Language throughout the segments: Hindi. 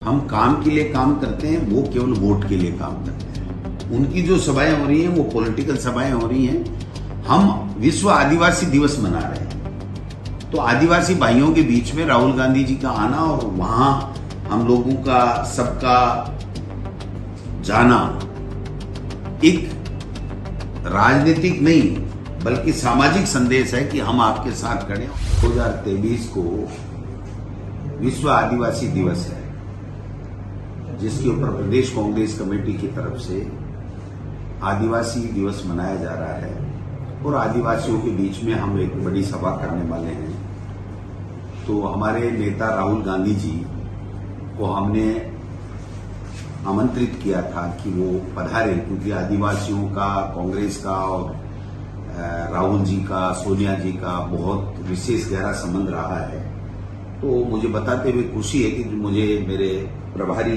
हम काम के लिए काम करते हैं, वो केवल वोट के लिए काम करते हैं। उनकी जो सभाएं हो रही हैं वो पॉलिटिकल सभाएं हो रही हैं। हम विश्व आदिवासी दिवस मना रहे हैं, तो आदिवासी भाइयों के बीच में राहुल गांधी जी का आना और वहां हम लोगों का सबका जाना एक राजनीतिक नहीं बल्कि सामाजिक संदेश है कि हम आपके साथ खड़े हैं। 2023 को विश्व आदिवासी दिवस है, जिसके ऊपर प्रदेश कांग्रेस कमेटी की तरफ से आदिवासी दिवस मनाया जा रहा है और आदिवासियों के बीच में हम एक बड़ी सभा करने वाले हैं। तो हमारे नेता राहुल गांधी जी को हमने आमंत्रित किया था कि वो पधारे, क्योंकि आदिवासियों का, कांग्रेस का और राहुल जी का, सोनिया जी का बहुत विशेष गहरा संबंध रहा है। तो मुझे बताते हुए खुशी है कि मुझे मेरे प्रभारी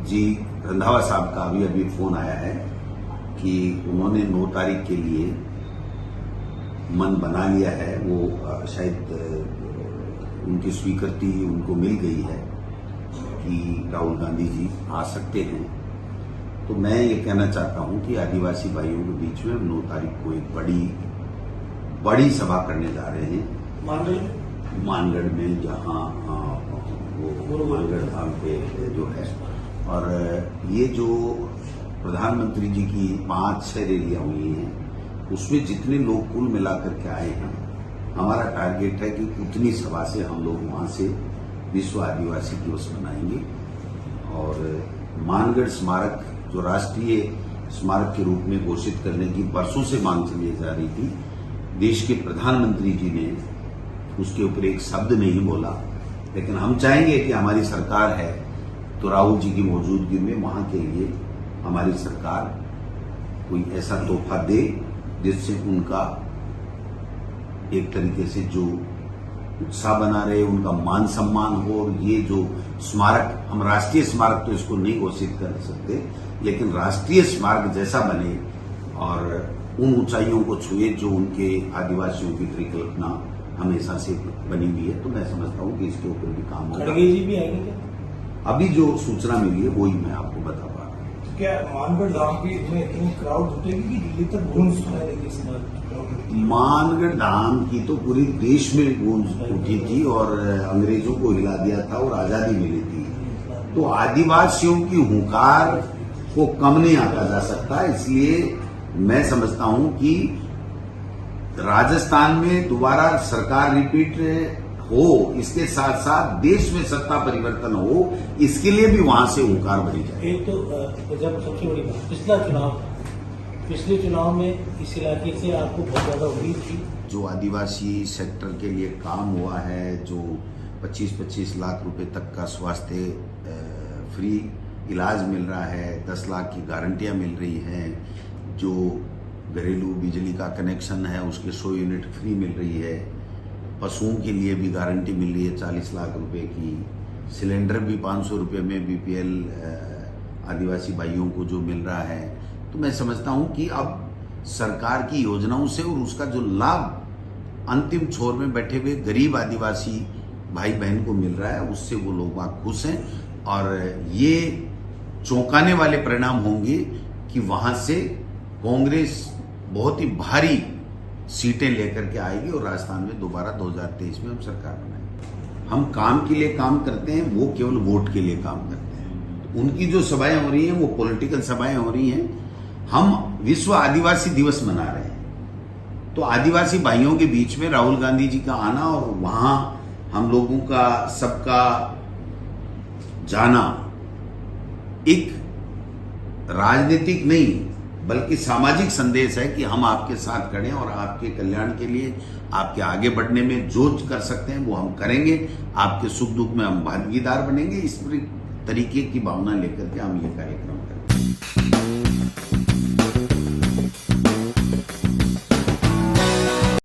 जी रंधावा साहब का अभी फोन आया है कि उन्होंने 9 तारीख के लिए मन बना लिया है। वो शायद उनकी स्वीकृति उनको मिल गई है कि राहुल गांधी जी आ सकते हैं। तो मैं ये कहना चाहता हूं कि आदिवासी भाइयों के बीच में 9 तारीख को एक बड़ी सभा करने जा रहे हैं मानगढ़ में, जहां वो मानगढ़ धाम पे जो है। और ये जो प्रधानमंत्री जी की 5-6 रैलियां हुई हैं, उसमें जितने लोग कुल मिलाकर के आए हैं, हमारा टारगेट है कि उतनी सभा से हम लोग वहां से विश्व आदिवासी दिवस मनाएंगे। और मानगढ़ स्मारक जो राष्ट्रीय स्मारक के रूप में घोषित करने की बरसों से मांग चली जा रही थी, देश के प्रधानमंत्री जी ने उसके ऊपर एक शब्द नहीं बोला। लेकिन हम चाहेंगे कि हमारी सरकार है तो राहुल जी की मौजूदगी में वहां के लिए हमारी सरकार कोई ऐसा तोहफा दे जिससे उनका एक तरीके से जो उत्साह बना रहे, उनका मान सम्मान हो। और ये जो स्मारक, हम राष्ट्रीय स्मारक तो इसको नहीं घोषित कर सकते, लेकिन राष्ट्रीय स्मारक जैसा बने और उन ऊंचाइयों को छुए जो उनके आदिवासियों की परिकल्पना हमेशा से बनी हुई है। तो मैं समझता हूं कि इसके ऊपर भी काम होगा। खड़गे जी भी आएंगे क्या? अभी जो सूचना मिली है वही मैं आपको बता पा रहा हूँ। क्या मानगढ़ धाम की इतनी क्राउड जुटेगी कि दिल्ली तक गूंज सुनाई देगी? मानगढ़ धाम की तो पूरे देश में गूंज उठी थी और अंग्रेजों को हिला दिया था और आजादी मिली थी। तो आदिवासियों की हुंकार को कम नहीं आंका जा सकता। इसलिए मैं समझता हूं कि राजस्थान में दोबारा सरकार रिपीट हो, इसके साथ साथ देश में सत्ता परिवर्तन हो, इसके लिए भी वहां से हुंकार भरी जाए। एक तो जब सबसे बड़ी बात पिछले चुनाव में इस इलाके से आपको बहुत ज्यादा उम्मीद थी। जो आदिवासी सेक्टर के लिए काम हुआ है, जो 25-25 लाख रुपए तक का स्वास्थ्य फ्री इलाज मिल रहा है, 10 लाख की गारंटियां मिल रही हैं, जो घरेलू बिजली का कनेक्शन है उसके 100 यूनिट फ्री मिल रही है, पशुओं के लिए भी गारंटी मिल रही है 40 लाख रुपए की, सिलेंडर भी 500 रुपये में बीपीएल आदिवासी भाइयों को जो मिल रहा है। तो मैं समझता हूं कि अब सरकार की योजनाओं से और उसका जो लाभ अंतिम छोर में बैठे हुए गरीब आदिवासी भाई बहन को मिल रहा है, उससे वो लोग वहां खुश हैं। और ये चौंकाने वाले परिणाम होंगे कि वहां से कांग्रेस बहुत ही भारी सीटें लेकर के आएगी और राजस्थान में दोबारा 2023 में हम सरकार बनाएंगे। हम काम के लिए काम करते हैं, वो केवल वोट के लिए काम करते हैं। उनकी जो सभाएं हो रही हैं वो पॉलिटिकल सभाएं हो रही हैं। हम विश्व आदिवासी दिवस मना रहे हैं, तो आदिवासी भाइयों के बीच में राहुल गांधी जी का आना और वहां हम लोगों का सबका जाना एक राजनीतिक नहीं बल्कि सामाजिक संदेश है कि हम आपके साथ खड़े हैं और आपके कल्याण के लिए, आपके आगे बढ़ने में जो कर सकते हैं वो हम करेंगे। आपके सुख दुख में हम भागीदार बनेंगे। इस तरीके की भावना लेकर के हम ये कार्यक्रम करेंगे।